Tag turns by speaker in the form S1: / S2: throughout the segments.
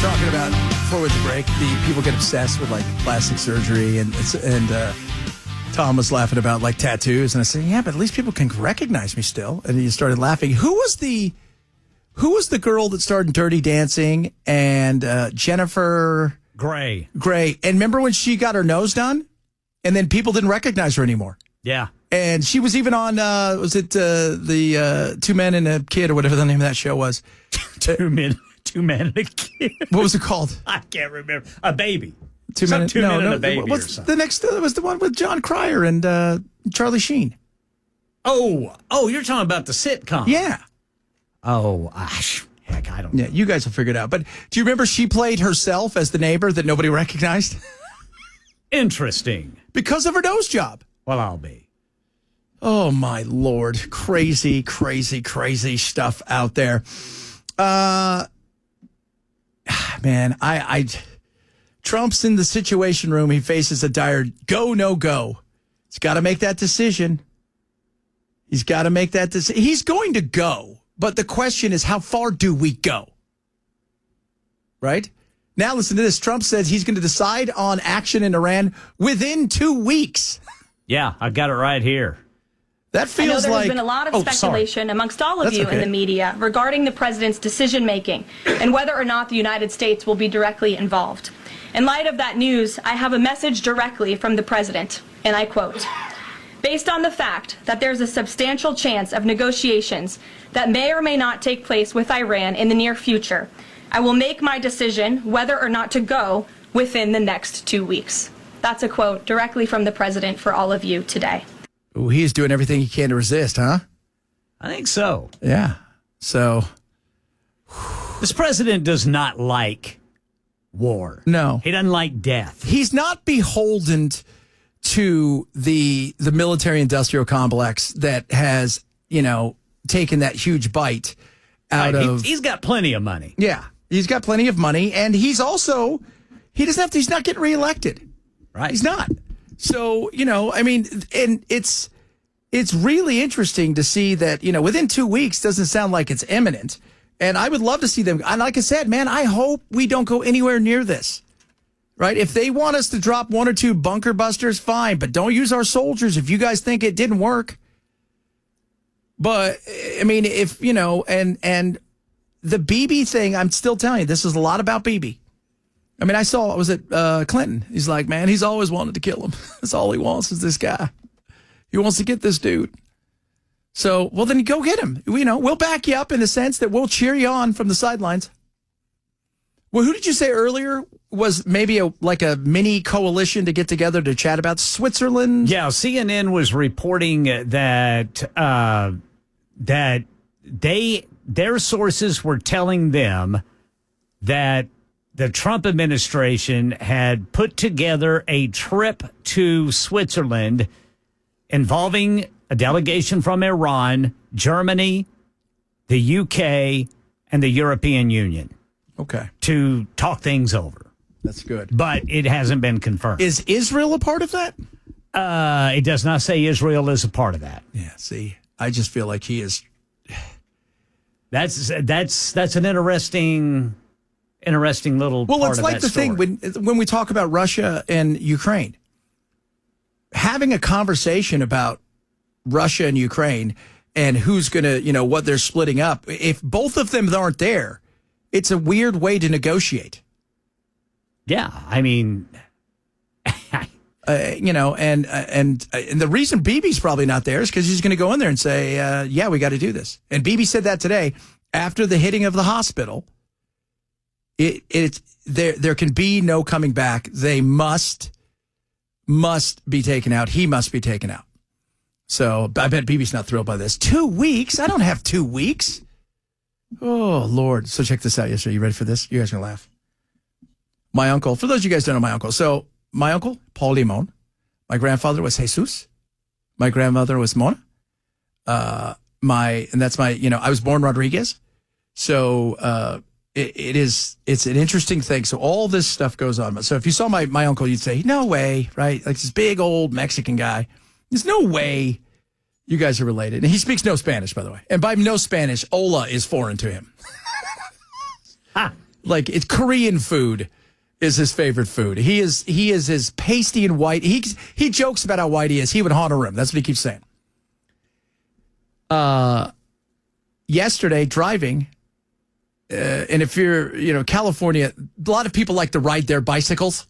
S1: talking about before with the break, the people get obsessed with like plastic surgery, and Tom was laughing about like tattoos, and I said, yeah, but at least people can recognize me still. And he started laughing. Who was the girl that starred in Dirty Dancing? And Jennifer
S2: Grey.
S1: And remember when she got her nose done, and then people didn't recognize her anymore?
S2: Yeah.
S1: And she was even on, was it the Two Men and a Kid or whatever the name of that show was?
S2: Two Men and a Kid.
S1: What was it called?
S2: I can't remember. A Baby.
S1: Two Men and a Baby.
S2: What's
S1: the next? It was the one with John Cryer and Charlie Sheen.
S2: Oh, you're talking about the sitcom.
S1: Yeah.
S2: Oh, heck, I don't know.
S1: Yeah, you guys will figure it out. But do you remember she played herself as the neighbor that nobody recognized?
S2: Interesting.
S1: Because of her nose job.
S2: Well, I'll be.
S1: Oh, my Lord. Crazy, crazy, crazy stuff out there. Man, Trump's in the Situation Room. He faces a dire go, no go. He's got to make that decision. He's going to go. But the question is, how far do we go? Right? Now listen to this. Trump says he's going to decide on action in Iran within 2 weeks.
S2: Yeah, I've got it right here.
S1: That feels
S3: there's been a lot of speculation amongst all of you in the media regarding the president's decision-making and whether or not the United States will be directly involved. In light of that news, I have a message directly from the president, and I quote, "Based on the fact that there's a substantial chance of negotiations that may or may not take place with Iran in the near future, I will make my decision whether or not to go within the next 2 weeks." That's a quote directly from the president for all of you today.
S1: Ooh, he's doing everything he can to resist, huh?
S2: I think so.
S1: Yeah. So
S2: this president does not like war.
S1: No.
S2: He doesn't like death.
S1: He's not beholden to the military-industrial complex that has, taken that huge bite out of...
S2: He's got plenty of money.
S1: Yeah. He's got plenty of money, and he's not getting reelected.
S2: Right.
S1: He's not. So, and it's really interesting to see that, within 2 weeks doesn't sound like it's imminent. And I would love to see them. And like I said, man, I hope we don't go anywhere near this. Right? If they want us to drop one or two bunker busters, fine. But don't use our soldiers if you guys think it didn't work. But, if, and the Bibi thing, I'm still telling you, this is a lot about Bibi. I was at Clinton. He's like, man, he's always wanted to kill him. That's all he wants is this guy. He wants to get this dude. So, well, then go get him. We'll back you up in the sense that we'll cheer you on from the sidelines. Well, who did you say earlier was maybe a mini coalition to get together to chat about Switzerland?
S2: Yeah, CNN was reporting that their sources were telling them that the Trump administration had put together a trip to Switzerland involving a delegation from Iran, Germany, the UK, and the European Union.
S1: Okay. To
S2: talk things over.
S1: That's good.
S2: But it hasn't been confirmed.
S1: Is Israel a part of that?
S2: It does not say Israel is a part of that.
S1: Yeah, see, I just feel like he is.
S2: That's an interesting little part of that story.
S1: Well, it's like the thing when we talk about Russia and Ukraine. Having a conversation about Russia and Ukraine and who's going to, what they're splitting up, if both of them aren't there, it's a weird way to negotiate.
S2: Yeah,
S1: and the reason Bibi's probably not there is because he's going to go in there and say, yeah, we got to do this. And Bibi said that today after the hitting of the hospital. There can be no coming back. They must be taken out. He must be taken out. So I bet Bibi's not thrilled by this. 2 weeks? I don't have 2 weeks. Oh, Lord. So check this out. Yes, are you ready for this? You guys are going to laugh. My uncle, for those of you guys who don't know my uncle. So my uncle, Paul Limon. My grandfather was Jesus. My grandmother was Mona. I was born Rodriguez. So, it's an interesting thing. So all this stuff goes on. So if you saw my uncle, you'd say, no way, right? Like this big old Mexican guy. There's no way you guys are related. And he speaks no Spanish, by the way. And by no Spanish, Ola is foreign to him. Like, it's Korean food is his favorite food. He is as pasty and white. He jokes about how white he is. He would haunt a room. That's what he keeps saying. Yesterday, driving, and if you're, California, a lot of people like to ride their bicycles,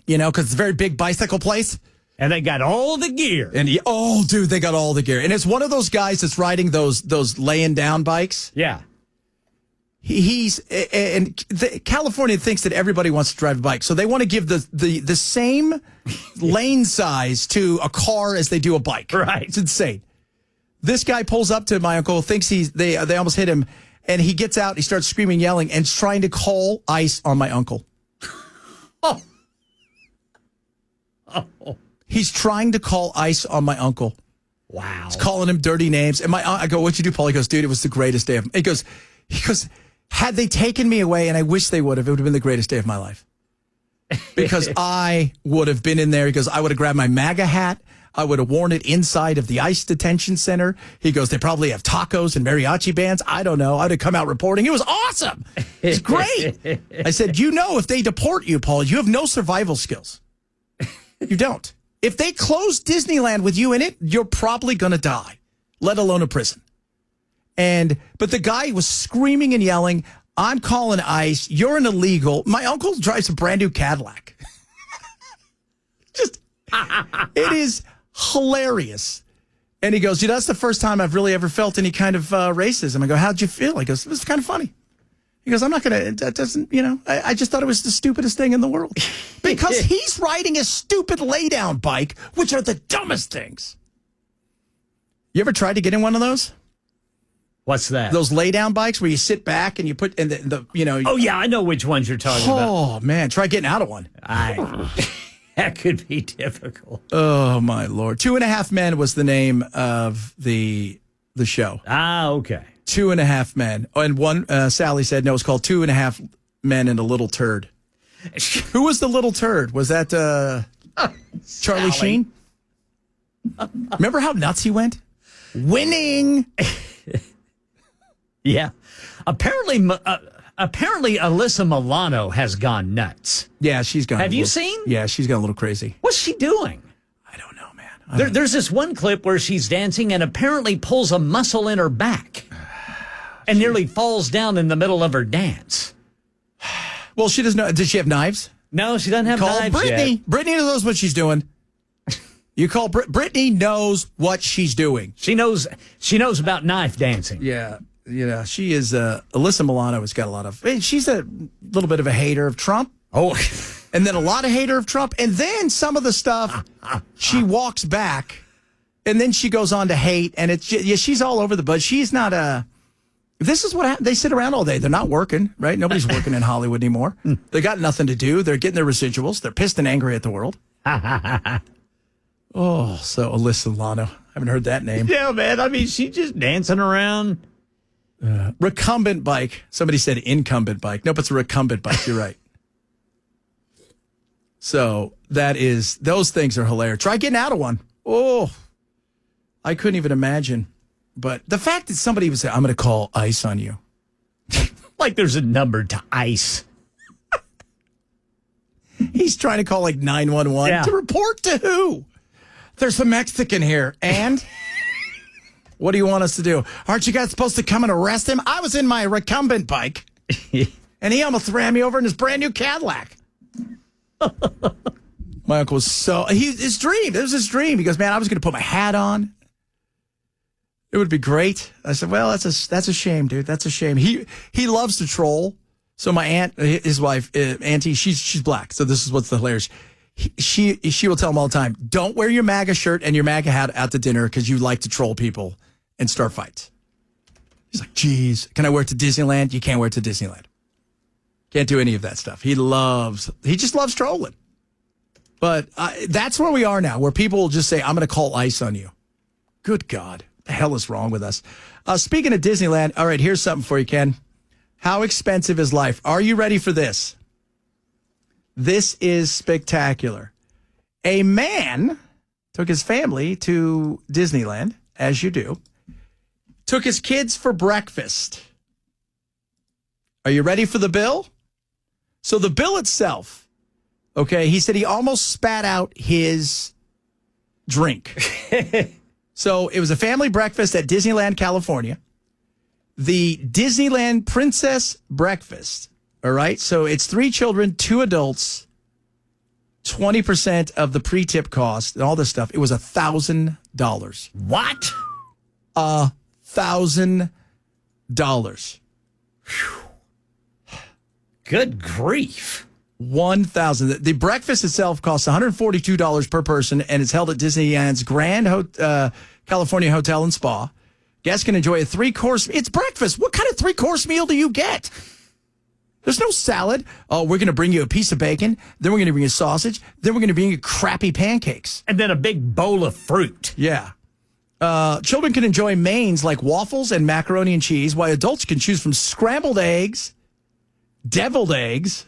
S1: because it's a very big bicycle place.
S2: And they got all the gear.
S1: And dude, they got all the gear. And it's one of those guys that's riding those laying down bikes.
S2: Yeah.
S1: California thinks that everybody wants to drive a bike, so they want to give the same lane size to a car as they do a bike.
S2: Right.
S1: It's insane. This guy pulls up to my uncle, thinks they almost hit him, and he gets out, he starts screaming, yelling, and trying to call ICE on my uncle.
S2: Oh.
S1: He's trying to call ICE on my uncle.
S2: Wow.
S1: He's calling him dirty names. And I go, "What'd you do, Paul?" He goes, "Dude, it was the greatest day of." He goes, "Had they taken me away, and I wish they would have, it would have been the greatest day of my life." Because I would have been in there. He goes, "I would have grabbed my MAGA hat. I would have worn it inside of the ICE detention center." He goes, "They probably have tacos and mariachi bands. I don't know. I'd have come out reporting. It was awesome. It's great." I said, "If they deport you, Paul, you have no survival skills. You don't. If they close Disneyland with you in it, you're probably going to die, let alone a prison." But the guy was screaming and yelling, "I'm calling ICE. You're an illegal." My uncle drives a brand new Cadillac. It is hilarious. And he goes, "That's the first time I've really ever felt any kind of racism." I go, "How'd you feel?" He goes, "It was kind of funny." He goes, "I'm not going to, that doesn't, I just thought it was the stupidest thing in the world." Because he's riding a stupid lay-down bike, which are the dumbest things. You ever tried to get in one of those?
S2: What's that?
S1: Those lay-down bikes where you sit back and you put, and
S2: Oh, yeah, I know which ones you're talking about.
S1: Oh, man, try getting out of one.
S2: That could be difficult.
S1: Oh, my Lord. 2.5 Men was the name of the show.
S2: Okay.
S1: 2.5 Men. And one, Sally said, no, it's called 2.5 Men and a Little Turd. Who was the little turd? Was that Charlie Sheen? Remember how nuts he went? Winning.
S2: Yeah. Apparently Alyssa Milano has gone nuts.
S1: Yeah, she's gone.
S2: Have you seen?
S1: Yeah, she's gone a little crazy.
S2: What's she doing?
S1: I don't know, man.
S2: There's this one clip where she's dancing and apparently pulls a muscle in her back and nearly falls down in the middle of her dance.
S1: Well, she doesn't know. Did she have knives?
S2: No, she doesn't have knives
S1: Brittany.
S2: yet.
S1: Brittany knows what she's doing. You call Brittany knows what she's doing.
S2: She knows about knife dancing.
S1: Yeah. She is. Alyssa Milano has got a lot of. She's a little bit of a hater of Trump.
S2: Oh,
S1: and then a lot of hater of Trump, and then some of the stuff she walks back, and then she goes on to hate, and she's all over the bud. She's not a. This is what happens. They sit around all day. They're not working, right? Nobody's working in Hollywood anymore. They got nothing to do. They're getting their residuals. They're pissed and angry at the world. Oh, so Alyssa Milano. I haven't heard that name.
S2: Yeah, man. I mean, she's just dancing around.
S1: Recumbent bike. Somebody said incumbent bike. Nope, it's a recumbent bike. You're right. So those things are hilarious. Try getting out of one. Oh, I couldn't even imagine. But the fact that somebody would say, "I'm going to call ICE on you."
S2: Like there's a number to ICE.
S1: He's trying to call like 911
S2: Yeah.
S1: to report to who? There's a Mexican here. And what do you want us to do? Aren't you guys supposed to come and arrest him? I was in my recumbent bike and he almost ran me over in his brand new Cadillac. My uncle was his dream. It was his dream. He goes, "Man, I was going to put my hat on. It would be great." I said, "Well, that's a shame, dude. That's a shame." He loves to troll. So my aunt, his wife, Auntie, she's black. So this is what's hilarious. She will tell him all the time, "Don't wear your MAGA shirt and your MAGA hat out to dinner because you like to troll people and start fights." He's like, "Geez, can I wear it to Disneyland?" You can't wear it to Disneyland. Can't do any of that stuff. He just loves trolling. But that's where we are now, where people will just say, "I'm going to call ICE on you." Good God. What the hell is wrong with us? Speaking of Disneyland, all right, here's something for you, Ken. How expensive is life? Are you ready for this? This is spectacular. A man took his family to Disneyland, as you do, took his kids for breakfast. Are you ready for the bill? So the bill itself, okay, he said he almost spat out his drink. So it was a family breakfast at Disneyland, California. The Disneyland Princess Breakfast, all right? So it's 3 children, 2 adults, 20% of the pre-tip cost and all this stuff. It was $1,000.
S2: What?
S1: $1,000.
S2: Good grief.
S1: 1,000. The breakfast itself costs $142 per person, and it's held at Disneyland's Grand California Hotel and Spa. Guests can enjoy a 3-course. It's breakfast. What kind of 3-course meal do you get? There's no salad. Oh, we're going to bring you a piece of bacon. Then we're going to bring you sausage. Then we're going to bring you crappy pancakes.
S2: And then a big bowl of fruit.
S1: Yeah. Children can enjoy mains like waffles and macaroni and cheese, while adults can choose from scrambled eggs, deviled eggs.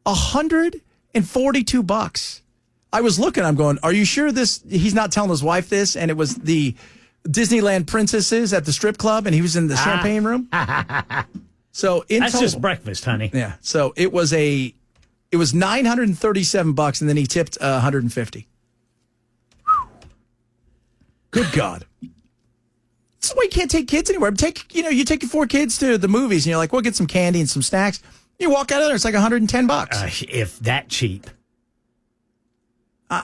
S1: $142. I was looking, I'm going, are you sure he's not telling his wife this? And it was the Disneyland princesses at the strip club, and he was in the champagne room. So
S2: that's just breakfast, honey.
S1: Yeah. So it was $937, and then he tipped $150. Good God. This is why you can't take kids anywhere. You take your 4 kids to the movies, and you're like, we'll get some candy and some snacks. You walk out of there, it's like $110.
S2: If that cheap.
S1: I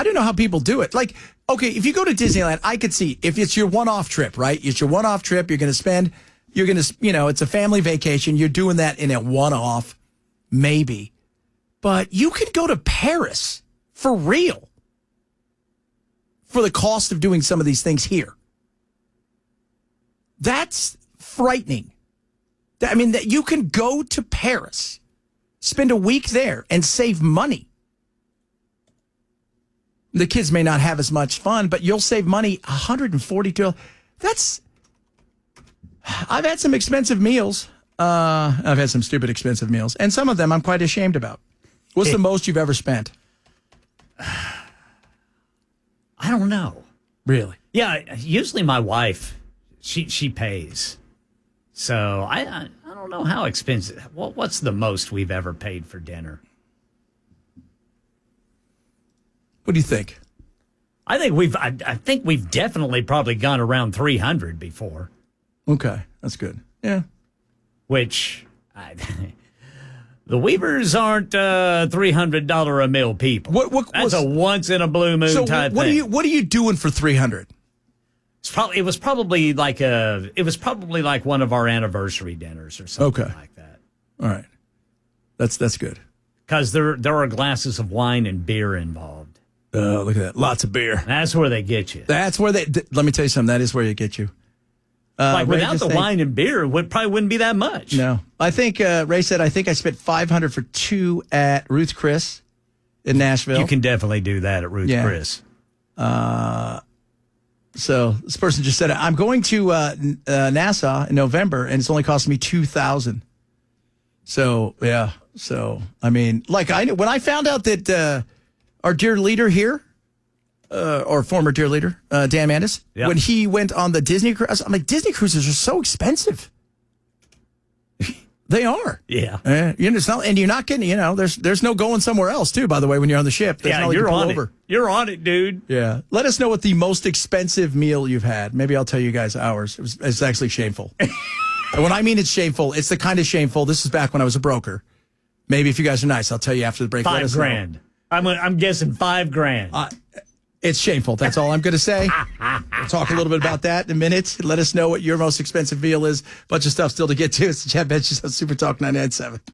S1: don't know how people do it. Like, okay, if you go to Disneyland, I could see if it's your one-off trip, right? It's your one-off trip. It's a family vacation. You're doing that in a one-off, maybe. But you could go to Paris for real for the cost of doing some of these things here. That's frightening. I mean, that you can go to Paris, spend a week there, and save money. The kids may not have as much fun, but you'll save money. $142. I've had some expensive meals. I've had some stupid expensive meals, and some of them I'm quite ashamed about. What's the most you've ever spent?
S2: I don't know.
S1: Really?
S2: Yeah, usually my wife, she pays. So I don't know how expensive. What's the most we've ever paid for dinner?
S1: What do you think?
S2: I think we've definitely probably gone around 300 before.
S1: Okay, that's good. Yeah.
S2: Which the Weavers aren't $300 a meal people. That's a once in a blue moon type thing.
S1: What are you doing for 300?
S2: It was probably like one of our anniversary dinners or something like that.
S1: All right, that's good.
S2: Because there are glasses of wine and beer involved.
S1: Oh, look at that! Lots of beer.
S2: That's where they get you.
S1: That's where let me tell you something. That is where you get you.
S2: Without the wine and beer, it probably wouldn't be that much.
S1: No, I think Ray said I spent $500 for 2 at Ruth Chris in Nashville.
S2: You can definitely do that at Ruth Chris.
S1: So this person just said, I'm going to Nassau in November, and it's only costing me $2,000. So, yeah. So, I mean, when I found out that our dear leader here, or former dear leader, Dan Mandis, when he went on the Disney cruise, I'm like, Disney cruises are so expensive. They are.
S2: Yeah.
S1: And you're not getting, there's no going somewhere else, too, by the way, when you're on the ship.
S2: You're on it. You're on it, dude.
S1: Yeah. Let us know what the most expensive meal you've had. Maybe I'll tell you guys ours. It's actually shameful. And when I mean it's shameful, it's the kind of shameful. This is back when I was a broker. Maybe if you guys are nice, I'll tell you after the break.
S2: $5,000. I'm guessing $5,000.
S1: It's shameful. That's all I'm going to say. We'll talk a little bit about that in a minute. Let us know what your most expensive meal is. Bunch of stuff still to get to. It's the Chad Benson Show, Super Talk 99.7.